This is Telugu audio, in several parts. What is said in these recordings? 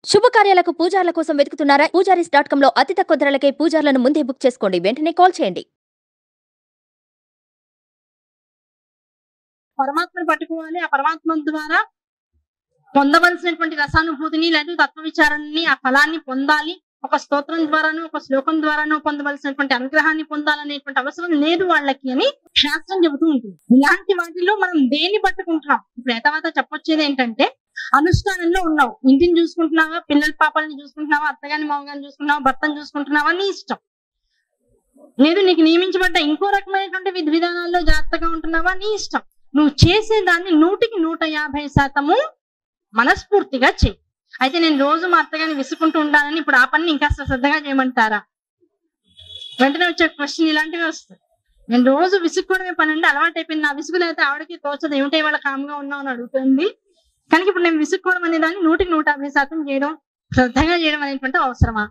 శుభకార్యాలకు పూజార్ల కోసం వెతుకుతున్నారా? పూజారీస్.com లో అతి తక్కువ ధరలకే పూజార్లను ముందే బుక్ చేసుకోండి. వెంటనే కాల్ చేయండి. పరమాత్మను పట్టుకోవాలి. ఆ పరమాత్మ ద్వారా పొందవలసినటువంటి రసానుభూతిని లేదా తత్వ విచారణని ఆ ఫలాన్ని పొందాలి. ఒక స్తోత్రం ద్వారాను ఒక శ్లోకం ద్వారాను పొందవలసినటువంటి అనుగ్రహాన్ని పొందాలనేటువంటి అవసరం లేదు వాళ్ళకి అని శాస్త్రం చెబుతూ ఉంటుంది. ఇలాంటి వాటిలో మనం దేన్ని పట్టుకుంటున్నాం? ఇప్పుడు తర్వాత చెప్పొచ్చేది ఏంటంటే, అనుష్ఠానంలో ఉన్నావు, ఇంటిని చూసుకుంటున్నావా, పిల్లల పాపల్ని చూసుకుంటున్నావా, అత్తగాని మామగారిని చూసుకుంటున్నావా, భర్తను చూసుకుంటున్నావా, నీ ఇష్టం. లేదు నీకు నియమించబడ్డ ఇంకో రకమైనటువంటి విధి విధానాల్లో జాగ్రత్తగా ఉంటున్నావా, నీ ఇష్టం. నువ్వు చేసేదాన్ని 100% మనస్ఫూర్తిగా చెయ్యి. అయితే నేను రోజు మా అత్తగారిని విసుకుంటూ ఉండాలని ఇప్పుడు ఆ పని ఇంకా శ్రద్ధగా చేయమంటారా? వెంటనే వచ్చే క్వశ్చన్ ఇలాంటివి వస్తాయి. నేను రోజు విసుక్కోవడమే పని అంటే అలవాటు అయిపోయింది, నా విసుగులు అయితే ఆవిడకి తోచదు, ఏమిటో ఇవాళ కామ్గా ఉన్నావు అని అడుగుతుంది. కనుక ఇప్పుడు నేను విసుక్కోవడం అనే దాన్ని 100% చేయడం, శ్రద్ధగా చేయడం అనేటువంటి అవసరమా?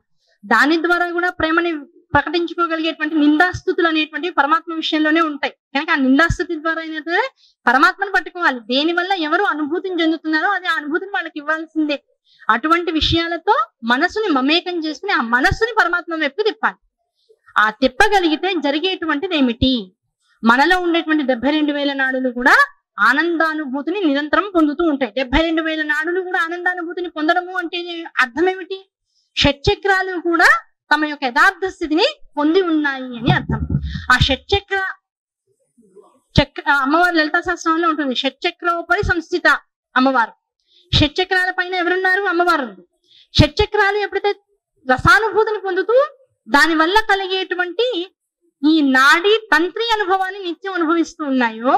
దాని ద్వారా కూడా ప్రేమని ప్రకటించుకోగలిగేటువంటి నిందాస్తుతులు అనేటువంటి పరమాత్మ విషయంలోనే ఉంటాయి. కనుక ఆ నిందాస్తుతి ద్వారా అయినట్టు పరమాత్మను పట్టుకోవాలి. దేని వల్ల ఎవరు అనుభూతిని చెందుతున్నారో అది ఆ అనుభూతిని వాళ్ళకి ఇవ్వాల్సిందే. అటువంటి విషయాలతో మనసుని మమేకం చేసుకుని ఆ మనస్సుని పరమాత్మ వైపు తిప్పాలి. ఆ తిప్పగలిగితే జరిగేటువంటిది ఏమిటి? మనలో ఉండేటువంటి 72,000 నాడులు కూడా ఆనందానుభూతిని నిరంతరం పొందుతూ ఉంటాయి. 72,000 నాడులు కూడా ఆనందానుభూతిని పొందడము అంటే అర్థం ఏమిటి? షట్చక్రాలు కూడా తమ యొక్క యథార్థ స్థితిని పొంది ఉన్నాయి అని అర్థం. ఆ షట్చక్ర అమ్మవారు లలితా సహస్రంలో ఉంటుంది. షట్చక్రోపరి సంస్థిత అమ్మవారు. షట్చక్రాల పైన ఎవరున్నారు? అమ్మవారు. షట్చక్రాలు ఎప్పుడైతే రసానుభూతిని పొందుతూ దాని వల్ల కలిగేటువంటి ఈ నాడీ తంత్రి అనుభవాన్ని నిత్యం అనుభవిస్తూ ఉన్నాయో,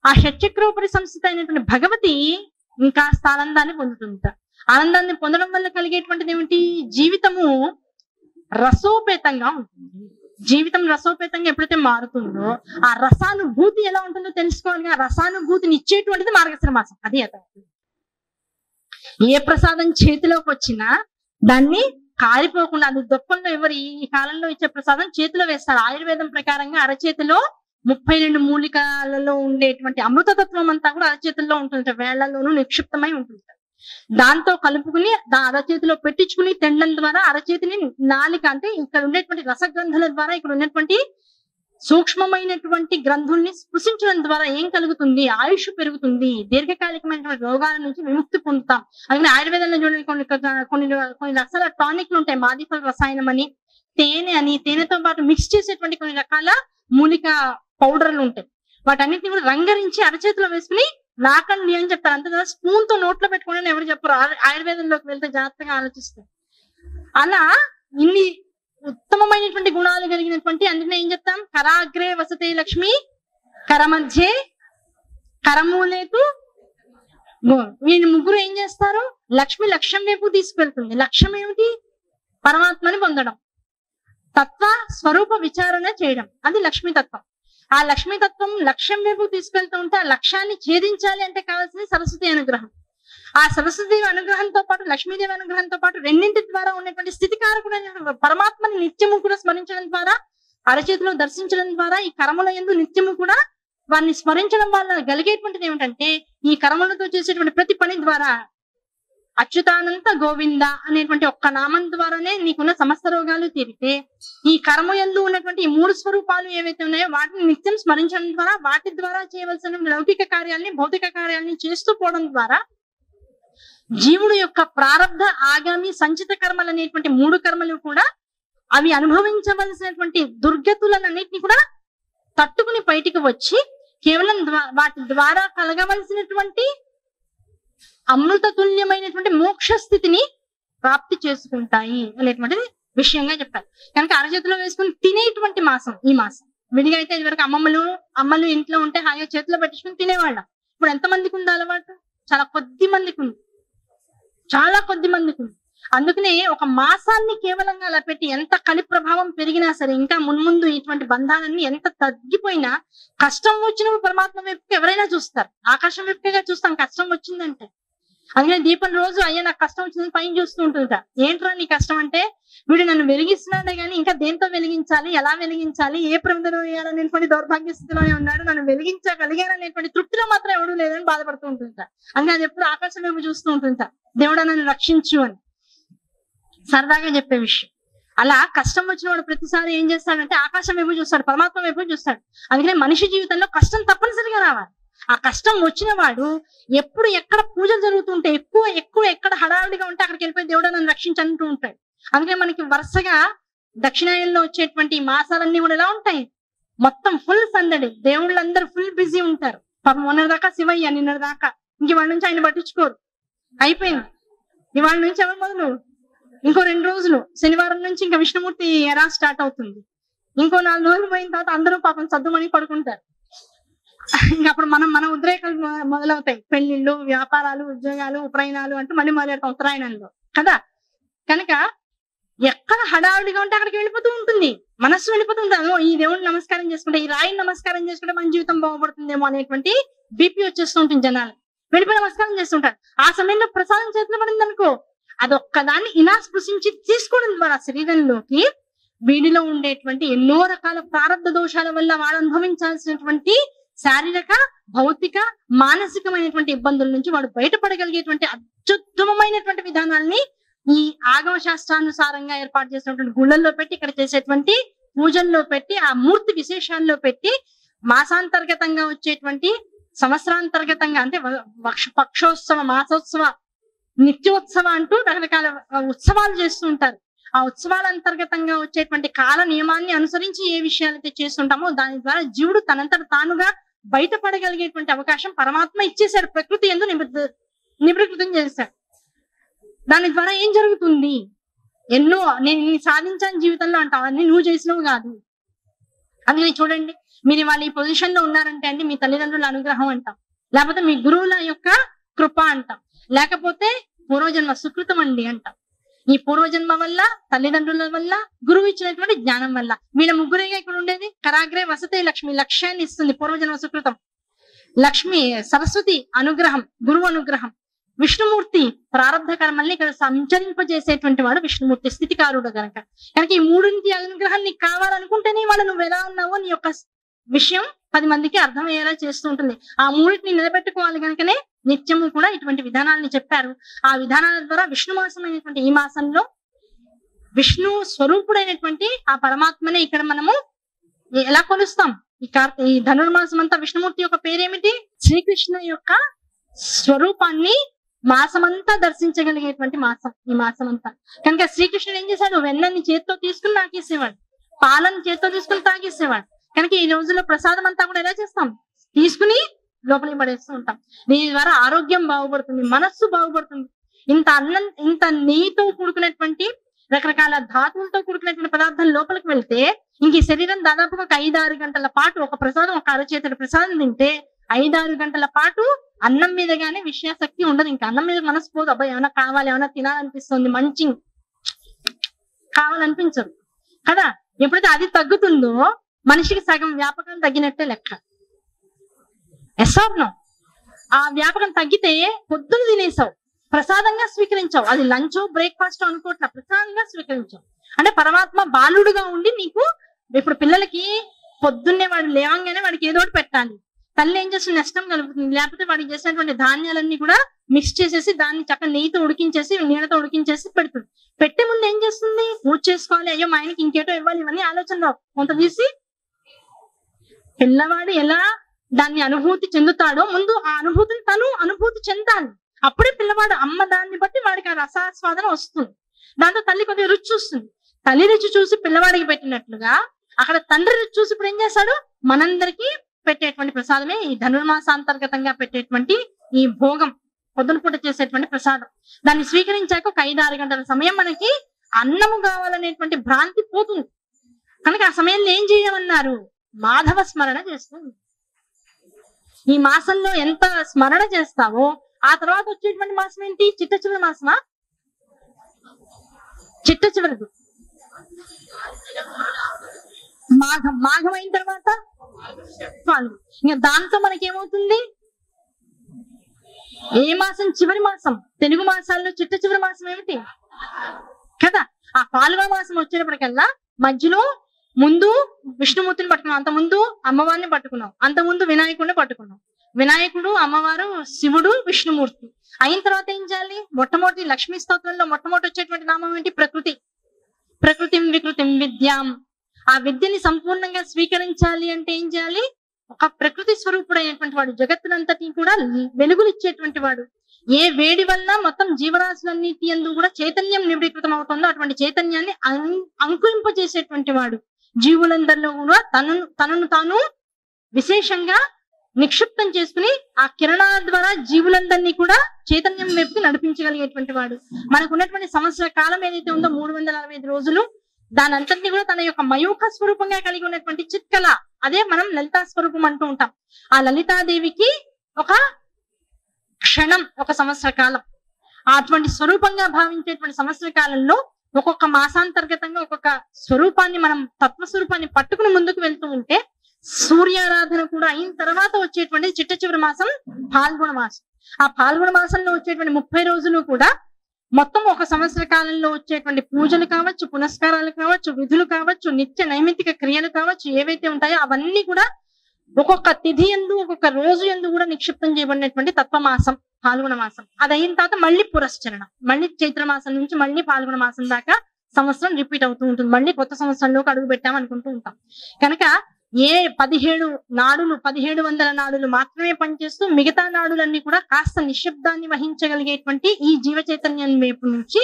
ఆ షట్చక్రోపరి సంస్థిత అయినటువంటి భగవతి ఇంకా ఆనందాన్ని పొందుతుంట. ఆనందాన్ని పొందడం వల్ల కలిగేటువంటిది ఏమిటి? జీవితము రసోపేతంగా ఉంటుంది. జీవితం రసోపేతంగా ఎప్పుడైతే మారుతుందో ఆ రసానుభూతి ఎలా ఉంటుందో తెలుసుకోవాలి. ఆ రసానుభూతిని ఇచ్చేటువంటిది మార్గశిర మాసం. అది ఏ ప్రసాదం చేతిలోకి వచ్చినా దాన్ని కారిపోకుండా, అది దొప్పంలో ఎవరు ఈ కాలంలో ఇచ్చే ప్రసాదం చేతిలో వేస్తారు. ఆయుర్వేదం ప్రకారంగా అరచేతిలో 32 మూలికలలో ఉండేటువంటి అమృతతత్వం అంతా కూడా అరచేతుల్లో ఉంటుంది, వేళ్లలోనూ నిక్షిప్తమై ఉంటుంది. దాంతో కలుపుకుని అరచేతిలో పెట్టించుకుని తినడం ద్వారా అరచేతిని నాలిక అంటే ఇక్కడ ఉండేటువంటి రసగ్రంథుల ద్వారా ఇక్కడ ఉన్నటువంటి సూక్ష్మమైనటువంటి గ్రంథుల్ని స్పృశించడం ద్వారా ఏం కలుగుతుంది? ఆయుష్ పెరుగుతుంది, దీర్ఘకాలికమైనటువంటి రోగాల నుంచి విముక్తి పొందుతాం. అలాగే ఆయుర్వేదంలో చూడండి కొన్ని రకాల టానిక్లు ఉంటాయి. మాదిఫల రసాయనం అని, తేనె అని, తేనెతో పాటు మిక్స్ చేసేటువంటి కొన్ని రకాల మూలిక పౌడర్లు ఉంటాయి. వాటన్నిటిని కూడా రంగరించి అరచేతిలో వేసుకుని నాకండి అని చెప్తారు. అంతే స్పూన్ తో నోట్లో పెట్టుకోండి ఎవరు చెప్పరు. ఆయుర్వేదంలోకి వెళ్తే జాగ్రత్తగా ఆలోచిస్తారు. అలా ఇన్ని ఉత్తమమైనటువంటి గుణాలు కలిగినటువంటి, అందుకనే ఏం చెప్తాం? కరాగ్రే వసతే లక్ష్మి, కరమధ్యే కరమూలేకు. వీళ్ళు ముగ్గురు ఏం చేస్తారు? లక్ష్మి లక్ష్యం వైపు తీసుకెళ్తుంది. లక్ష్యం ఏమిటి? పరమాత్మని పొందడం, తత్వ స్వరూప విచారణ చేయడం, అది లక్ష్మీతత్వం. ఆ లక్ష్మీతత్వం లక్ష్యం వైపు తీసుకెళ్తూ ఉంటే ఆ లక్ష్యాన్ని ఛేదించాలి అంటే కావాల్సింది సరస్వతి అనుగ్రహం. ఆ సరస్వతిదేవి అనుగ్రహంతో పాటు లక్ష్మీదేవి అనుగ్రహంతో పాటు రెండింటి ద్వారా ఉన్నటువంటి స్థితికారకుడైన పరమాత్మని నిత్యము కూడా స్మరించడం ద్వారా, అరచేతిలో దర్శించడం ద్వారా, ఈ కర్మల యందు నిత్యము కూడా వారిని స్మరించడం వల్ల కలిగేటువంటిది ఏమిటంటే, ఈ కర్మలతో చేసేటువంటి ప్రతి పని ద్వారా అచ్యుతానంత గోవింద అనేటువంటి ఒక్క నామం ద్వారానే నీకున్న సమస్త రోగాలు తీరితే, ఈ కర్మ యందు ఉన్నటువంటి ఈ 3 స్వరూపాలు ఏవైతే ఉన్నాయో వాటిని నిత్యం స్మరించడం ద్వారా, వాటి ద్వారా చేయవలసిన లౌకిక కార్యాలని భౌతిక కార్యాలని చేస్తూ పోవడం ద్వారా జీవుడు యొక్క ప్రారబ్ధ ఆగామి సంచిత కర్మలు అనేటువంటి 3 కర్మలు కూడా అవి అనుభవించవలసినటువంటి దుర్గతులన్నిటిని కూడా తట్టుకుని బయటికి వచ్చి కేవలం వాటి ద్వారా కలగవలసినటువంటి అమృత తుల్యమైనటువంటి మోక్ష స్థితిని ప్రాప్తి చేసుకుంటాయి అనేటువంటిది విషయంగా చెప్పారు. కనుక అరచేతిలో వేసుకుని తినేటువంటి మాసం ఈ మాసం. విడిగా అయితే ఇదివరకు అమ్మలు ఇంట్లో ఉంటే హాయిగా చేతిలో పెట్టించుకుని తినేవాళ్ళం. ఇప్పుడు ఎంతమందికి ఉంది అలవాటు? చాలా కొద్ది మందికి ఉంది. అందుకనే ఒక మాసాన్ని కేవలంగా అలా పెట్టి ఎంత కలి ప్రభావం పెరిగినా సరే, ఇంకా మున్ముందు ఇటువంటి బంధాలన్నీ ఎంత తగ్గిపోయినా, కష్టం వచ్చినప్పుడు పరమాత్మ వైపుకి ఎవరైనా చూస్తారు. ఆకాశం వైపుగా చూస్తాం కష్టం వచ్చిందంటే. అందుకనే దీపం రోజు అయ్యా నాకు కష్టం వచ్చిందని పైన చూస్తూ ఉంటుంట. ఏంట్రా నీ కష్టం అంటే, వీడు నన్ను వెలిగిస్తున్నాడే గానీ ఇంకా దేంతో వెలిగించాలి, ఎలా వెలిగించాలి, ఏ ప్రమిదలో వేయాలనేటువంటి దౌర్భాగ్య స్థితిలోనే ఉన్నాడు, నన్ను వెలిగించగలిగాననేటువంటి తృప్తిలో మాత్రం ఎవడూ లేదని బాధపడుతూ ఉంటుంట. అందుకని అది ఎప్పుడు ఆకాశం వైపు చూస్తూ ఉంటుంట, దేవుడా నన్ను రక్షించు అని. సరదాగా చెప్పే విషయం. అలా కష్టం వచ్చిన వాడు ప్రతిసారి ఏం చేస్తాడంటే ఆకాశం వైపు చూస్తాడు, పరమాత్మ వైపు చూస్తాడు. అందుకనే మనిషి జీవితంలో కష్టం తప్పనిసరిగా రావాలి. ఆ కష్టం వచ్చిన వాడు ఎప్పుడు ఎక్కడ పూజలు జరుగుతుంటే ఎక్కువ ఎక్కడ హడావిడిగా ఉంటే అక్కడికి వెళ్ళిపోయి దేవుడు నన్ను రక్షించంటూ ఉంటాడు. అందుకని మనకి వరుసగా దక్షిణాయనంలో వచ్చేటువంటి మాసాలన్నీ కూడా ఎలా ఉంటాయి, మొత్తం ఫుల్ సందడి, దేవుళ్ళందరూ ఫుల్ బిజీ ఉంటారు. పాపం మొన్నటిదాకా శివయ్య, నిన్నటిదాకా ఇంక వాళ్ళ నుంచి ఆయన పట్టించుకోరు, అయిపోయింది. ఇవాళ నుంచి ఎవరు మొదలు, ఇంకో 2 రోజులు శనివారం నుంచి ఇంకా విష్ణుమూర్తి ఎరా స్టార్ట్ అవుతుంది. ఇంకో 4 రోజులు పోయిన తర్వాత అందరూ పాపం సర్దుమని పడుకుంటారు. ఇంకా అప్పుడు మన ఉద్రేకాలు మొదలవుతాయి. పెళ్లిళ్ళు, వ్యాపారాలు, ఉద్యోగాలు, ఉపనయనాలు అంటూ మళ్ళీ మొదలెడతాం ఉత్తరాయణంలో కదా. కనుక ఎక్కడ హడావిడిగా ఉంటే అక్కడికి వెళ్ళిపోతూ ఉంటుంది, మనస్సు వెళ్ళిపోతూ ఉంటుంది. ఈ దేవుడిని నమస్కారం చేసుకుంటే, ఈ రాయిని నమస్కారం చేసుకుంటే మన జీవితం బాగుపడుతుందేమో అనేటువంటి బీపీ వచ్చేస్తూ ఉంటుంది జనాలు. వెళ్ళిపోయి నమస్కారం చేస్తుంటారు. ఆ సమయంలో ప్రసాదం చేతిలో పడింది అనుకో, అదొక్కదాన్ని ఇలా స్పృశించి తీసుకోవడం ద్వారా శరీరంలోకి వీడిలో ఉండేటువంటి ఎన్నో రకాల ప్రారంధ దోషాల వల్ల వాడు అనుభవించాల్సినటువంటి శారీరక, భౌతిక, మానసికమైనటువంటి ఇబ్బందుల నుంచి వాడు బయటపడగలిగేటువంటి అత్యుత్తమమైనటువంటి విధానాల్ని ఈ ఆగమ శాస్త్రానుసారంగా ఏర్పాటు చేసినటువంటి గుళ్ళల్లో పెట్టి, ఇక్కడ చేసేటువంటి పూజల్లో పెట్టి, ఆ మూర్తి విశేషాల్లో పెట్టి, మాసాంతర్గతంగా వచ్చేటువంటి సంవత్సరాంతర్గతంగా అంటే పక్షోత్సవ, మాసోత్సవ, నిత్యోత్సవ అంటూ రకరకాల ఉత్సవాలు చేస్తూ ఉంటారు. ఆ ఉత్సవాల అంతర్గతంగా వచ్చేటువంటి కాల నియమాన్ని అనుసరించి ఏ విషయాలైతే చేస్తుంటామో దాని ద్వారా జీవుడు తనంతట తానుగా బయటపడగలిగేటువంటి అవకాశం పరమాత్మ ఇచ్చేశాడు. ప్రకృతి యందు నిబృకృతం చేశాడు. దాని ద్వారా ఏం జరుగుతుంది, ఎన్నో నేను సాధించాను జీవితంలో అంటావు, అన్ని నువ్వు చేసినవి కాదు. అందుకని చూడండి, మీరు ఇవాళ ఈ పొజిషన్ లో ఉన్నారంటే అండి మీ తల్లిదండ్రుల అనుగ్రహం అంటాం, లేకపోతే మీ గురువుల యొక్క కృప అంటాం, లేకపోతే పూర్వజన్మ సుకృతం అండి అంటాం. ఈ పూర్వజన్మ వల్ల, తల్లిదండ్రుల వల్ల, గురువు ఇచ్చినటువంటి జ్ఞానం వల్ల. వీళ్ళ ముగ్గురేగా ఇక్కడ ఉండేది. కరాగ్రే వసతే లక్ష్మి, లక్ష్యాన్ని ఇస్తుంది పూర్వజన్మ సుకృతం. లక్ష్మి సరస్వతి అనుగ్రహం, గురువు అనుగ్రహం. విష్ణుమూర్తి ప్రారంభ కర్మల్ని ఇక్కడ సంచరింపజేసేటువంటి వాడు విష్ణుమూర్తి, స్థితికారుడు కనుక. ఈ మూడింటి అనుగ్రహం నీకు కావాలనుకుంటేనే వాళ్ళు నువ్వు ఎలా ఉన్నావో నీ యొక్క విషయం 10 మందికి అర్థమయ్యేలా చేస్తూ ఉంటుంది. ఆ మూడింటిని నిలబెట్టుకోవాలి కనుకనే నిత్యము కూడా ఇటువంటి విధానాలని చెప్పారు. ఆ విధానాల ద్వారా విష్ణు మాసం అయినటువంటి ఈ మాసంలో విష్ణు స్వరూపుడైనటువంటి ఆ పరమాత్మనే ఇక్కడ మనము ఎలా కొలుస్తాం. ఈ ధనుర్మాసం అంతా విష్ణుమూర్తి యొక్క పేరేమిటి, శ్రీకృష్ణ యొక్క స్వరూపాన్ని మాసమంతా దర్శించగలిగేటువంటి మాసం ఈ మాసం అంతా. కనుక శ్రీకృష్ణుడు ఏం చేశాడు, వెన్నని చేత్తో తీసుకుని నాకేసేవాడు, పాలను చేత్తో తీసుకుని తాగేసేవాడు. కనుక ఈ రోజుల్లో ప్రసాదం అంతా కూడా ఎలా చేస్తాం, తీసుకుని లోపలికి పడేస్తూ ఉంటాం. దీని ద్వారా ఆరోగ్యం బాగుపడుతుంది, మనస్సు బాగుపడుతుంది. ఇంత అన్నం, ఇంత నెయ్యితో కూడుకున్నటువంటి రకరకాల ధాతువులతో కూడుకున్నటువంటి పదార్థం లోపలికి వెళ్తే ఇంక ఈ శరీరం దాదాపుగా ఒక 5-6 గంటల పాటు ఒక ప్రసాదం, ఒక అరచేతుడి ప్రసాదం తింటే 5-6 గంటల పాటు అన్నం మీద గానీ విషయాశక్తి ఉండదు. ఇంకా అన్నం మీద మనసు పోదు. అబ్బాయి ఏమైనా కావాలి, ఏమైనా తినాలనిపిస్తుంది, మంచి కావాలనిపించదు కదా. ఎప్పుడైతే అది తగ్గుతుందో మనిషికి సగం వ్యాపకం తగ్గినట్టే లెక్క. ఎస్ఆర్నో ఆ వ్యాపకం తగ్గితే పొద్దున తినేసావు, ప్రసాదంగా స్వీకరించావు, అది లంచో బ్రేక్ఫాస్ట్ అనుకోవట్లా, ప్రసాదంగా స్వీకరించావు. అంటే పరమాత్మ బాలుడుగా ఉండి నీకు ఇప్పుడు పిల్లలకి పొద్దున్నే వాడు లేవంగానే వాడికి ఏదో ఒకటి పెట్టాలి. తల్లి ఏం చేస్తుంది, నష్టం కలుగుతుంది. లేకపోతే వాడికి చేసినటువంటి ధాన్యాలన్నీ కూడా మిక్స్ చేసేసి దాన్ని చక్కగా నెయ్యితో ఉడికించేసి నీళ్ళతో ఉడికించేసి పెడుతుంది. పెట్టే ముందు ఏం చేస్తుంది, పూజ చేసుకోవాలి, అయ్యో మా ఆయనకి ఇంకేటో ఇవ్వాలి, ఇవన్నీ ఆలోచనలో కొంత తీసి పిల్లవాడు ఎలా దాన్ని అనుభూతి చెందుతాడో ముందు ఆ అనుభూతిని తను అనుభూతి చెందాలి. అప్పుడే పిల్లవాడు అమ్మ దాన్ని బట్టి వాడికి ఆ రసాస్వాదన వస్తుంది. దాంతో తల్లి కొద్దిగా రుచి చూస్తుంది. తల్లి రుచి చూసి పిల్లవాడికి పెట్టినట్లుగా అక్కడ తండ్రి రుచి చూసి ఇప్పుడు ఏం చేస్తాడు, మనందరికీ పెట్టేటువంటి ప్రసాదమే ఈ ధనుర్మాసాంతర్గతంగా పెట్టేటువంటి ఈ భోగం, పొద్దున పూట చేసేటువంటి ప్రసాదం. దాన్ని స్వీకరించాక ఒక 5-6 గంటల సమయం మనకి అన్నము కావాలనేటువంటి భ్రాంతి పోతుంది. కనుక ఆ సమయంలో ఏం చేయమన్నారు, మాధవ స్మరణ చేస్తుంది. ఈ మాసంలో ఎంత స్మరణ చేస్తావో ఆ తర్వాత వచ్చేటువంటి మాసం ఏంటి, చిట్ట చివరి మాసమా, చిట్ట చివరిది మాఘం. మాఘం అయిన తర్వాత పాల్గొన. ఇంకా దాంతో మనకేమవుతుంది, ఏ మాసం, చివరి మాసం. తెలుగు మాసాల్లో చిట్ట చివరి మాసం ఏమిటి కదా. ఆ పాల్గొన మాసం వచ్చేటప్పటికల్లా మధ్యలో ముందు విష్ణుమూర్తిని పట్టుకున్నాం, అంత ముందు అమ్మవారిని పట్టుకున్నాం, అంత ముందు వినాయకుడిని పట్టుకున్నాం. వినాయకుడు, అమ్మవారు, శివుడు, విష్ణుమూర్తి. అయిన తర్వాత ఏం చేయాలి? మొట్టమొదటి లక్ష్మీ స్తోత్రంలో మొట్టమొదటి వచ్చేటువంటి నామం ఏంటి? ప్రకృతి. ప్రకృతిం వికృతిం విద్యాం. ఆ విద్యని సంపూర్ణంగా స్వీకరించాలి అంటే ఏం చేయాలి? ఒక ప్రకృతి స్వరూపుడైనటువంటి వాడు, జగత్తునంతటి కూడా వెలుగులిచ్చేటువంటి వాడు. ఏ వేడి వల్ల మొత్తం జీవరాశులన్నిటి యందు కూడా చైతన్యం నిబిడీకృతం అవుతుందో అటువంటి చైతన్యాన్ని అంకురింపజేసేటువంటి వాడు. జీవులందరిలో కూడా తనను తాను విశేషంగా నిక్షిప్తం చేసుకుని ఆ కిరణాల ద్వారా జీవులందరినీ కూడా చైతన్యం వైపుకి నడిపించగలిగేటువంటి వాడు. మనకు ఉన్నటువంటి సంవత్సర కాలం ఏదైతే ఉందో 365 రోజులు, దాని అంతటినీ కూడా తన యొక్క మయూఖ స్వరూపంగా కలిగి ఉన్నటువంటి చిత్కళ, అదే మనం లలితా స్వరూపం అంటూ ఉంటాం. ఆ లలితాదేవికి ఒక క్షణం ఒక సంవత్సర కాలం. అటువంటి స్వరూపంగా భావించేటువంటి సంవత్సర కాలంలో ఒక్కొక్క మాసాంతర్గతంగా ఒక్కొక్క స్వరూపాన్ని, మనం తత్వస్వరూపాన్ని పట్టుకుని ముందుకు వెళ్తూ ఉంటే, సూర్యారాధన కూడా అయిన తర్వాత వచ్చేటువంటి చిట్ట చివరి మాసం ఫాల్గుణ మాసం. ఆ ఫాల్గుణ మాసంలో వచ్చేటువంటి 30 రోజులు కూడా మొత్తం ఒక సంవత్సర కాలంలో వచ్చేటువంటి పూజలు కావచ్చు, పునస్కారాలు కావచ్చు, విధులు కావచ్చు, నిత్య నైమిత్తిక క్రియలు కావచ్చు, ఏవైతే ఉంటాయో అవన్నీ కూడా ఒక్కొక్క తిథి యందు, ఒక్కొక్క రోజు యందు కూడా నిక్షిప్తం చేయబడినటువంటి తత్వమాసం ఫాల్గుణ మాసం. అది అయిన తర్వాత మళ్ళీ పురస్చరణ, మళ్ళీ చైత్ర మాసం నుంచి మళ్ళీ ఫాల్గుణ మాసం దాకా సంవత్సరం రిపీట్ అవుతూ ఉంటుంది. మళ్ళీ కొత్త సంవత్సరంలోకి అడుగు పెట్టాం అనుకుంటూ ఉంటాం. కనుక ఏ 17 నాడులు, 1700 నాడులు మాత్రమే పనిచేస్తూ మిగతా నాడులన్నీ కూడా కాస్త నిశ్శబ్దాన్ని వహించగలిగేటువంటి ఈ జీవ చైతన్యం వైపు నుంచి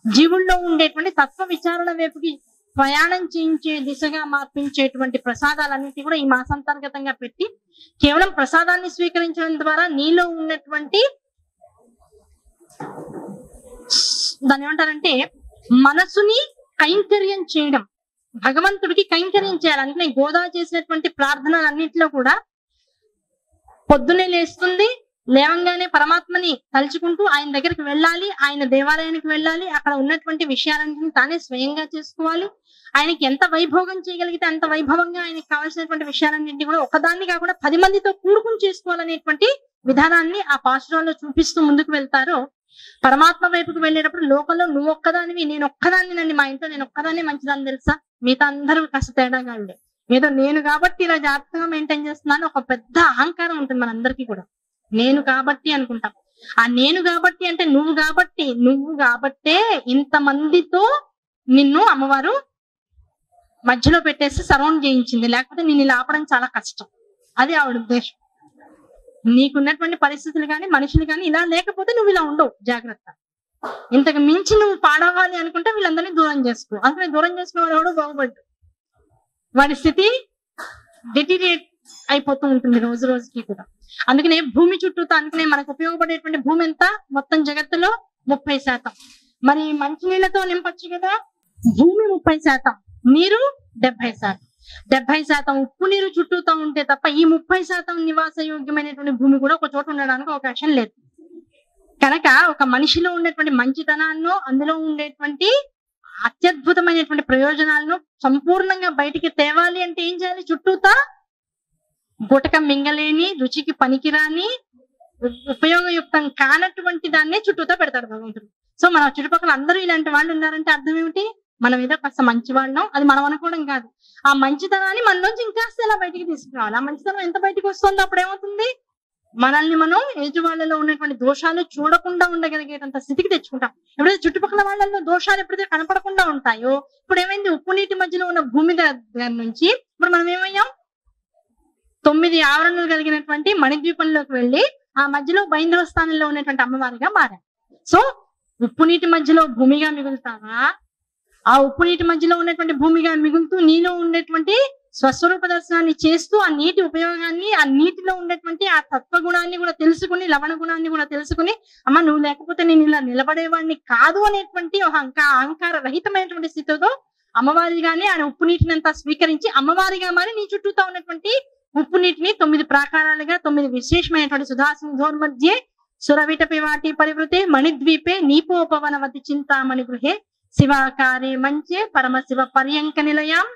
జీవుల్లో ఉండేటువంటి తత్వ విచారణ వైపుకి ప్రయాణం చేయించే దిశగా మార్పించేటువంటి ప్రసాదాలన్నిటి కూడా ఈ మాసాంతర్గతంగా పెట్టి, కేవలం ప్రసాదాన్ని స్వీకరించడం ద్వారా నీలో ఉన్నటువంటి దాన్ని ఏమంటారంటే మనసుని కైంకర్యం చేయడం, భగవంతుడికి కైంకర్యం చేయాలి. అందుకని గోదా చేసినటువంటి ప్రార్థనలన్నింటిలో కూడా పొద్దునే లేస్తుంది, లేవంగానే పరమాత్మని తలుచుకుంటూ ఆయన దగ్గరికి వెళ్ళాలి, ఆయన దేవాలయానికి వెళ్ళాలి, అక్కడ ఉన్నటువంటి విషయాలన్నింటినీ తానే స్వయంగా చేసుకోవాలి. ఆయనకి ఎంత వైభోగం చేయగలిగితే అంత వైభవంగా ఆయనకి కావాల్సినటువంటి విషయాలన్నింటినీ కూడా ఒకదాన్ని కాకుండా 10 మందితో కూడుకుని చేసుకోవాలనేటువంటి విధానాన్ని ఆ పాశురాల్లో చూపిస్తూ ముందుకు వెళ్తారో, పరమాత్మ వైపుకి వెళ్ళేటప్పుడు లోకంలో నువ్వు ఒక్కదానివి, నేను ఒక్కదాన్ని నండి, మా ఇంట్లో నేను ఒక్కదాన్ని మంచిదాన్ని తెలుసా, మిగతా అందరూ కాస్త తేడాగా ఉండే, ఏదో నేను కాబట్టి ఇలా జాగ్రత్తగా మెయింటైన్ చేస్తున్నాను ఒక పెద్ద అహంకారం ఉంటుంది మనందరికీ కూడా. నేను కాబట్టి అనుకుంటాం. ఆ నేను కాబట్టి అంటే నువ్వు కాబట్టే ఇంతమందితో నిన్ను అమ్మవారు మధ్యలో పెట్టేసి సరౌండ్ చేయించింది, లేకపోతే నిన్ను ఇలా ఆపడం చాలా కష్టం. అది ఆవిడ ఉద్దేశం. నీకున్నటువంటి పరిస్థితులు కానీ మనుషులు కానీ ఇలా లేకపోతే నువ్వు ఇలా ఉండవు, జాగ్రత్త. ఇంతకు మించి నువ్వు పాడవాలి అనుకుంటే వీళ్ళందరినీ దూరం చేసుకో. అందుకని దూరం చేసుకునే వాడు ఎవడో బాగుపడ్డు, వాడి స్థితి డిటీరియేట్ అయిపోతూ ఉంటుంది రోజు రోజుకి కూడా. అందుకనే భూమి చుట్టూతో, అందుకనే మనకు ఉపయోగపడేటువంటి భూమి ఎంత మొత్తం జగత్తులో 30%. మరి మంచినీళ్ళతో నింపచ్చు కదా, భూమి 30%, నీరు 70%. 70% ఉప్పు నీరు చుట్టూతో ఉంటే తప్ప ఈ 30% నివాస యోగ్యమైనటువంటి భూమి కూడా ఒక చోట ఉండడానికి అవకాశం లేదు. కనుక ఒక మనిషిలో ఉండేటువంటి మంచితనాన్ని, అందులో ఉండేటువంటి అత్యద్భుతమైనటువంటి ప్రయోజనాలను సంపూర్ణంగా బయటికి తేవాలి అంటే ఏం చేయాలి? చుట్టూతా గుటకం మింగలేని, రుచికి పనికిరాని, ఉపయోగయుక్తం కానటువంటి దాన్నే చుట్టూతా పెడతాడు భగవంతుడు. సో మన చుట్టుపక్కల అందరూ ఇలాంటి వాళ్ళు ఉన్నారంటే అర్థం ఏమిటి? మనం ఏదో కాస్త మంచి వాళ్ళం, అది మనం అనుకోవడం కాదు. ఆ మంచితనాన్ని మనలోంచి ఇంకాస్త ఎలా బయటికి తీసుకురావాలి. ఆ మంచితనం ఎంత బయటకు వస్తుందో అప్పుడు ఏమవుతుంది? మనల్ని మనం ఎదుటి వాళ్ళలో ఉన్నటువంటి దోషాలు చూడకుండా ఉండగలిగేటంత స్థితికి తెచ్చుకుంటాం. ఎప్పుడైతే చుట్టుపక్కల వాళ్ళలో దోషాలు ఎప్పుడైతే కనపడకుండా ఉంటాయో, ఇప్పుడు ఏమైంది? ఉప్పు నీటి మధ్యలో ఉన్న భూమి దగ్గర నుంచి ఇప్పుడు మనం ఏమయ్యాం? 9 ఆవరణలు కలిగినటువంటి మణిద్వీపంలోకి వెళ్ళి ఆ మధ్యలో బైందవ స్థానంలో ఉన్నటువంటి అమ్మవారిగా మారాం. సో ఉప్పు నీటి మధ్యలో భూమిగా మిగులుతావా? ఆ ఉప్పు నీటి మధ్యలో ఉన్నటువంటి భూమిగా మిగులుతూ నీలో ఉండేటువంటి స్వస్వరూప దర్శనాన్ని చేస్తూ ఆ నీటి ఉపయోగాన్ని, ఆ నీటిలో ఉండేటువంటి ఆ తత్వగుణాన్ని కూడా తెలుసుకుని, లవణ గుణాన్ని కూడా తెలుసుకుని, అమ్మ నువ్వు లేకపోతే నేను ఇలా నిలబడేవాడిని కాదు అనేటువంటి ఒక అహంకార రహితమైనటువంటి స్థితితో అమ్మవారిగానే ఆయన ఉప్పు నీటిని అంతా స్వీకరించి అమ్మవారిగా మారి నీ చుట్టూతో ఉన్నటువంటి ఉప్పు నీటిని 9 ప్రాకారాలుగా 9 విశేషమైనటువంటి సుధాసింధోర్ మధ్య సురవిటపి వాటి పరివృతే మణిద్వీపే నీపోపవనవతి చింతామణి గృహే శివాకారే మంచే పరమశివ పర్యంక నిలయాం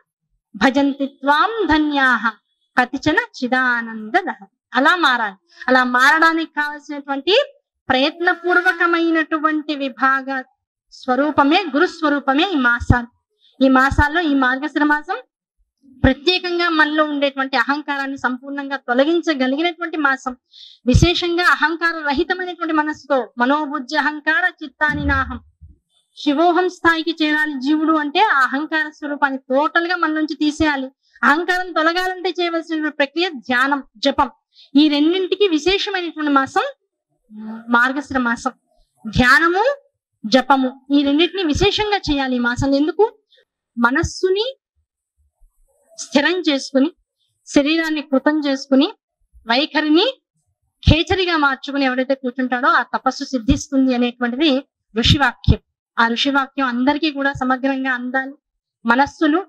భజంతి త్వాం ధన్యాః కతిచన చిదానంద లహరి. అలా మారాలి. అలా మారడానికి కావలసినటువంటి ప్రయత్నపూర్వకమైనటువంటి విభాగ స్వరూపమే, గురు స్వరూపమే ఈ మాసాలు. ఈ మాసాల్లో ఈ మార్గశిర మాసం ప్రత్యేకంగా మనలో ఉండేటువంటి అహంకారాన్ని సంపూర్ణంగా తొలగించగలిగినటువంటి మాసం. విశేషంగా అహంకార రహితమైనటువంటి మనస్సుతో మనోబుద్ధి అహంకార చిత్తాని నాహం, శివోహం స్థాయికి చేరాలి జీవుడు అంటే ఆ అహంకార స్వరూపాన్ని టోటల్ గా మన నుంచి తీసేయాలి. అహంకారం తొలగాలంటే చేయవలసిన ప్రక్రియ ధ్యానం, జపం. ఈ రెండింటికి విశేషమైనటువంటి మాసం మార్గశిర మాసం. ధ్యానము, జపము ఈ రెండింటిని విశేషంగా చేయాలి ఈ మాసంలో. ఎందుకు? మనస్సుని స్థిరం చేసుకుని, శరీరాన్ని కృతం చేసుకుని, వైఖరిని ఖేచరిగా మార్చుకుని ఎవరైతే కూర్చుంటాడో ఆ తపస్సు సిద్ధిస్తుంది అనేటువంటిది ఋషివాక్యం. ఆ ఋషివాక్యం అందరికీ కూడా సమగ్రంగా అందాలి. మనస్సులు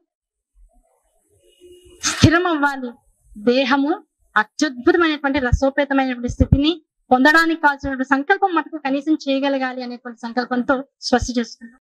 స్థిరం అవ్వాలి. దేహము అత్యద్భుతమైనటువంటి రసోపేతమైనటువంటి స్థితిని పొందడానికి కావాల్సినటువంటి సంకల్పం మటుకు కనీసం చేయగలగాలి అనేటువంటి సంకల్పంతో స్వస్తి చేస్తున్నాం.